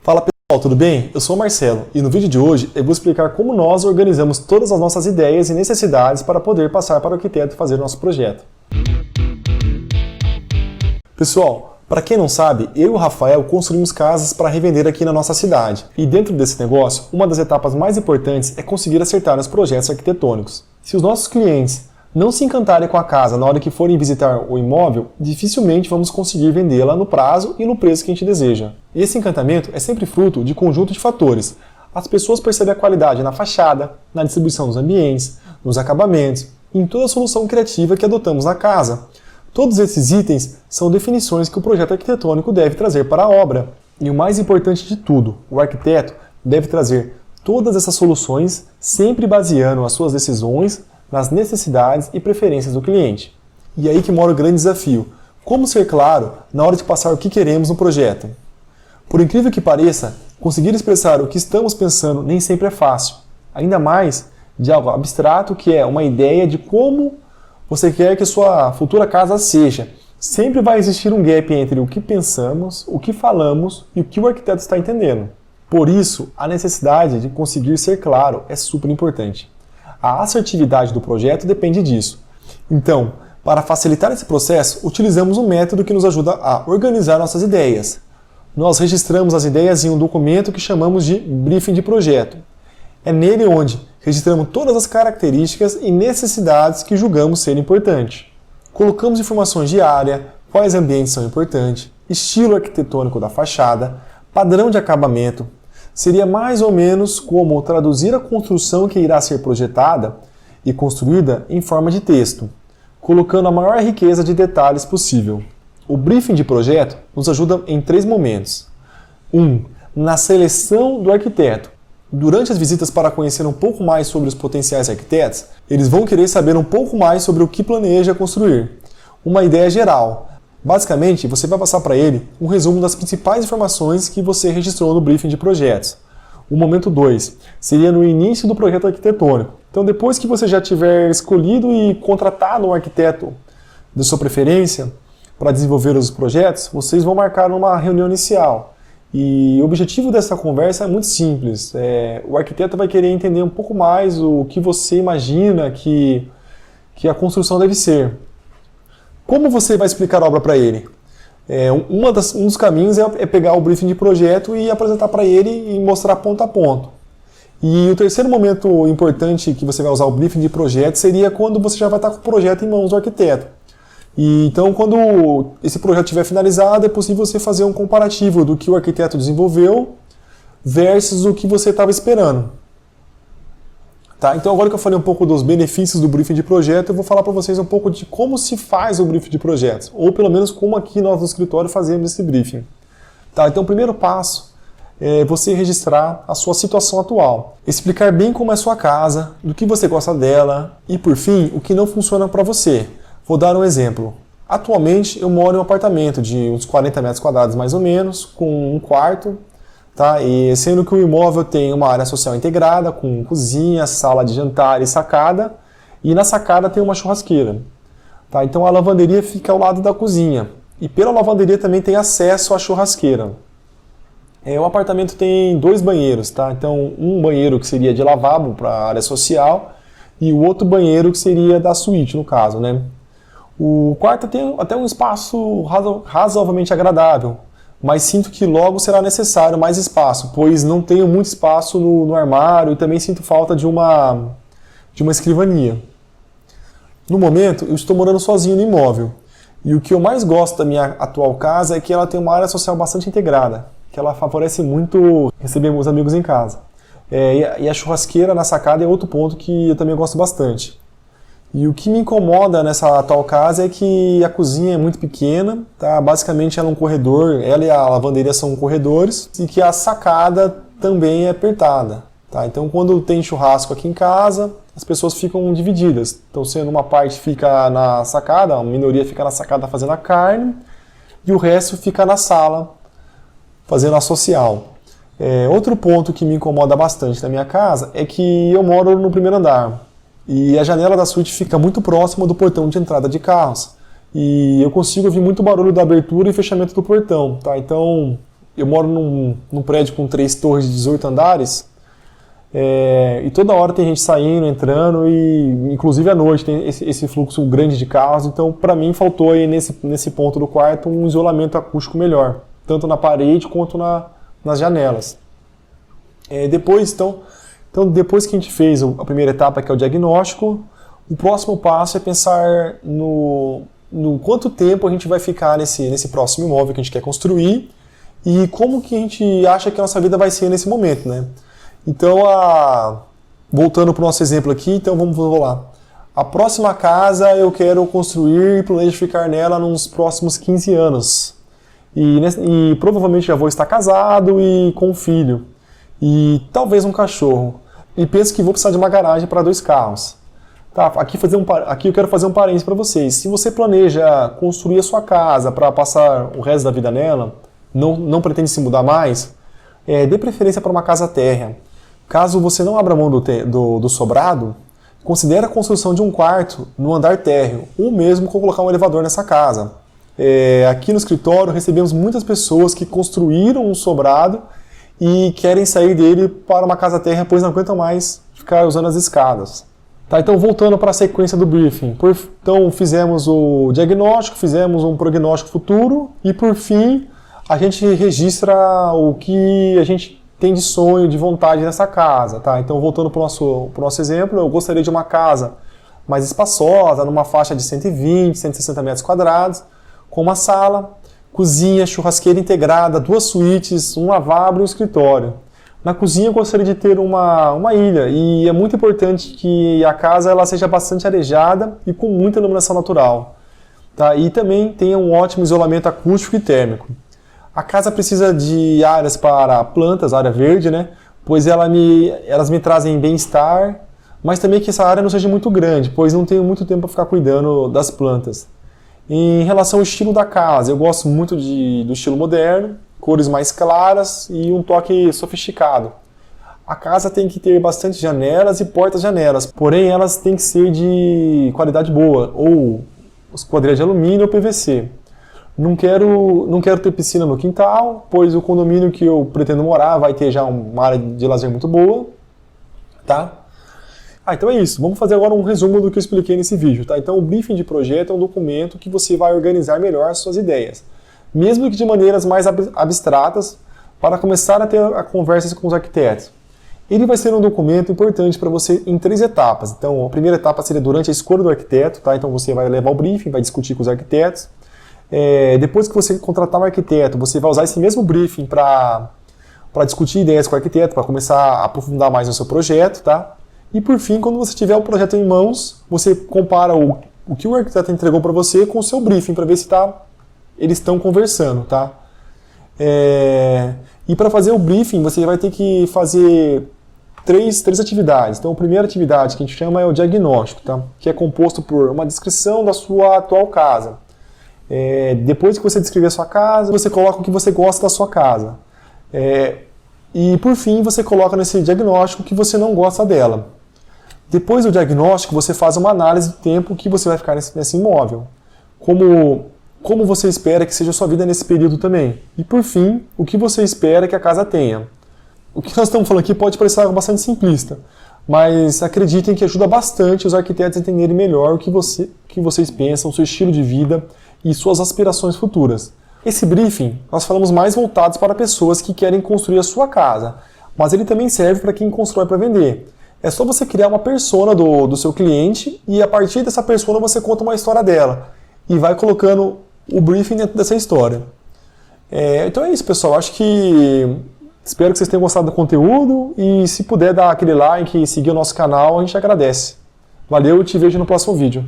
Fala pessoal, tudo bem? Eu sou o Marcelo e no vídeo de hoje eu vou explicar como nós organizamos todas as nossas ideias e necessidades para poder passar para o arquiteto fazer nosso projeto. Pessoal, para quem não sabe, eu e o Rafael construímos casas para revender aqui na nossa cidade. E dentro desse negócio, uma das etapas mais importantes é conseguir acertar os projetos arquitetônicos. Se os nossos clientes não se encantarem com a casa na hora que forem visitar o imóvel, dificilmente vamos conseguir vendê-la no prazo e no preço que a gente deseja. Esse encantamento é sempre fruto de conjunto de fatores. As pessoas percebem a qualidade na fachada, na distribuição dos ambientes, nos acabamentos, e em toda a solução criativa que adotamos na casa. Todos esses itens são definições que o projeto arquitetônico deve trazer para a obra. E o mais importante de tudo, o arquiteto deve trazer todas essas soluções, sempre baseando as suas decisões nas necessidades e preferências do cliente. E aí que mora o grande desafio: como ser claro na hora de passar o que queremos no projeto. Por incrível que pareça, conseguir expressar o que estamos pensando nem sempre é fácil, ainda mais de algo abstrato que é uma ideia de como você quer que sua futura casa seja. Sempre vai existir um gap entre o que pensamos, o que falamos e o que o arquiteto está entendendo. Por isso, a necessidade de conseguir ser claro é super importante. A assertividade do projeto depende disso. Então, para facilitar esse processo, utilizamos um método que nos ajuda a organizar nossas ideias. Nós registramos as ideias em um documento que chamamos de briefing de projeto. É nele onde registramos todas as características e necessidades que julgamos ser importantes. Colocamos informações de área, quais ambientes são importantes, estilo arquitetônico da fachada, padrão de acabamento. Seria mais ou menos como traduzir a construção que irá ser projetada e construída em forma de texto, colocando a maior riqueza de detalhes possível. O briefing de projeto nos ajuda em 3 momentos. 1. Na seleção do arquiteto. Durante as visitas para conhecer um pouco mais sobre os potenciais arquitetos, eles vão querer saber um pouco mais sobre o que planeja construir. Uma ideia geral. Basicamente, você vai passar para ele um resumo das principais informações que você registrou no briefing de projetos. O momento 2 seria no início do projeto arquitetônico. Então, depois que você já tiver escolhido e contratado um arquiteto de sua preferência para desenvolver os projetos, vocês vão marcar uma reunião inicial. E o objetivo dessa conversa é muito simples. O arquiteto vai querer entender um pouco mais o que você imagina que a construção deve ser. Como você vai explicar a obra para ele? Um dos caminhos é pegar o briefing de projeto e apresentar para ele e mostrar ponto a ponto. E o terceiro momento importante que você vai usar o briefing de projeto seria quando você já vai estar com o projeto em mãos do arquiteto. E então, quando esse projeto estiver finalizado, é possível você fazer um comparativo do que o arquiteto desenvolveu versus o que você estava esperando. Tá? Então, agora que eu falei um pouco dos benefícios do briefing de projeto, eu vou falar para vocês um pouco de como se faz o briefing de projetos, ou pelo menos como aqui nós no escritório fazemos esse briefing. Tá? Então, o primeiro passo é você registrar a sua situação atual, explicar bem como é a sua casa, do que você gosta dela e, por fim, o que não funciona para você. Vou dar um exemplo. Atualmente, eu moro em um apartamento de uns 40 metros quadrados mais ou menos, com um quarto. Tá? E sendo que o imóvel tem uma área social integrada, com cozinha, sala de jantar e sacada, e na sacada tem uma churrasqueira. Tá? Então a lavanderia fica ao lado da cozinha, e pela lavanderia também tem acesso à churrasqueira. O apartamento tem 2 banheiros, tá? Então um banheiro que seria de lavabo para a área social, e o outro banheiro que seria da suíte, no caso, né? O quarto tem até um espaço razoavelmente agradável, mas sinto que logo será necessário mais espaço, pois não tenho muito espaço no armário e também sinto falta de uma escrivania. No momento, eu estou morando sozinho no imóvel, e o que eu mais gosto da minha atual casa é que ela tem uma área social bastante integrada, que ela favorece muito receber meus amigos em casa. E a churrasqueira na sacada é outro ponto que eu também gosto bastante. E o que me incomoda nessa atual casa é que a cozinha é muito pequena, tá? Basicamente ela é um corredor, ela e a lavanderia são corredores, e que a sacada também é apertada. Tá? Então quando tem churrasco aqui em casa, as pessoas ficam divididas. Então sendo uma parte fica na sacada, a minoria fica na sacada fazendo a carne, e o resto fica na sala fazendo a social. Outro ponto que me incomoda bastante na minha casa é que eu moro no primeiro andar. E a janela da suíte fica muito próxima do portão de entrada de carros. E eu consigo ouvir muito barulho da abertura e fechamento do portão. Tá? Então, eu moro num prédio com 3 torres de 18 andares, e toda hora tem gente saindo, entrando, e inclusive à noite tem esse fluxo grande de carros. Então, para mim, faltou aí nesse ponto do quarto um isolamento acústico melhor, tanto na parede quanto nas janelas. Depois que a gente fez a primeira etapa, que é o diagnóstico, o próximo passo é pensar no quanto tempo a gente vai ficar nesse próximo imóvel que a gente quer construir e como que a gente acha que a nossa vida vai ser nesse momento, né? Então, voltando para o nosso exemplo aqui, então vamos lá. A próxima casa eu quero construir e planejo ficar nela nos próximos 15 anos. E provavelmente já vou estar casado e com um filho. E talvez um cachorro. E penso que vou precisar de uma garagem para 2 carros. Tá, aqui eu quero fazer um parênteses para vocês. Se você planeja construir a sua casa para passar o resto da vida nela, não pretende se mudar mais, dê preferência para uma casa térrea. Caso você não abra mão do sobrado, considere a construção de um quarto no andar térreo, ou mesmo colocar um elevador nessa casa. Aqui no escritório recebemos muitas pessoas que construíram um sobrado e querem sair dele para uma casa térrea, pois não aguentam mais ficar usando as escadas. Tá, então voltando para a sequência do briefing. Então fizemos o diagnóstico, fizemos um prognóstico futuro e por fim a gente registra o que a gente tem de sonho, de vontade nessa casa. Tá? Então voltando para o nosso exemplo, eu gostaria de uma casa mais espaçosa, numa faixa de 120, 160 metros quadrados, com uma sala, cozinha, churrasqueira integrada, 2 suítes, um lavabo e um escritório. Na cozinha eu gostaria de ter uma ilha e é muito importante que a casa ela seja bastante arejada e com muita iluminação natural. Tá? E também tenha um ótimo isolamento acústico e térmico. A casa precisa de áreas para plantas, área verde, né? Pois elas me trazem bem-estar, mas também que essa área não seja muito grande, pois não tenho muito tempo para ficar cuidando das plantas. Em relação ao estilo da casa, eu gosto muito do estilo moderno, cores mais claras e um toque sofisticado. A casa tem que ter bastante janelas e portas-janelas, porém elas têm que ser de qualidade boa, ou esquadria de alumínio ou PVC. Não quero ter piscina no quintal, pois o condomínio que eu pretendo morar vai ter já uma área de lazer muito boa. Tá? Então é isso. Vamos fazer agora um resumo do que eu expliquei nesse vídeo. Tá? Então o briefing de projeto é um documento que você vai organizar melhor as suas ideias, mesmo que de maneiras mais abstratas, para começar a ter conversas com os arquitetos. Ele vai ser um documento importante para você em 3 etapas. Então a primeira etapa seria durante a escolha do arquiteto. Tá? Então você vai levar o briefing, vai discutir com os arquitetos. Depois que você contratar um arquiteto, você vai usar esse mesmo briefing para discutir ideias com o arquiteto, para começar a aprofundar mais no seu projeto, tá? E por fim, quando você tiver o projeto em mãos, você compara o que o arquiteto entregou para você com o seu briefing, para ver se eles estão conversando, tá? E para fazer o briefing, você vai ter que fazer três atividades. Então a primeira atividade que a gente chama é o diagnóstico, tá? Que é composto por uma descrição da sua atual casa. Depois que você descrever a sua casa, você coloca o que você gosta da sua casa. E por fim, você coloca nesse diagnóstico o que você não gosta dela. Depois do diagnóstico, você faz uma análise do tempo que você vai ficar nesse imóvel. Como você espera que seja a sua vida nesse período também. E por fim, o que você espera que a casa tenha. O que nós estamos falando aqui pode parecer algo bastante simplista, mas acreditem que ajuda bastante os arquitetos a entenderem melhor o que vocês pensam, o seu estilo de vida e suas aspirações futuras. Esse briefing, nós falamos mais voltados para pessoas que querem construir a sua casa, mas ele também serve para quem constrói para vender. É só você criar uma persona do seu cliente e a partir dessa persona você conta uma história dela e vai colocando o briefing dentro dessa história. Então é isso, pessoal. Espero que vocês tenham gostado do conteúdo e se puder dar aquele like e seguir o nosso canal, a gente agradece. Valeu e te vejo no próximo vídeo.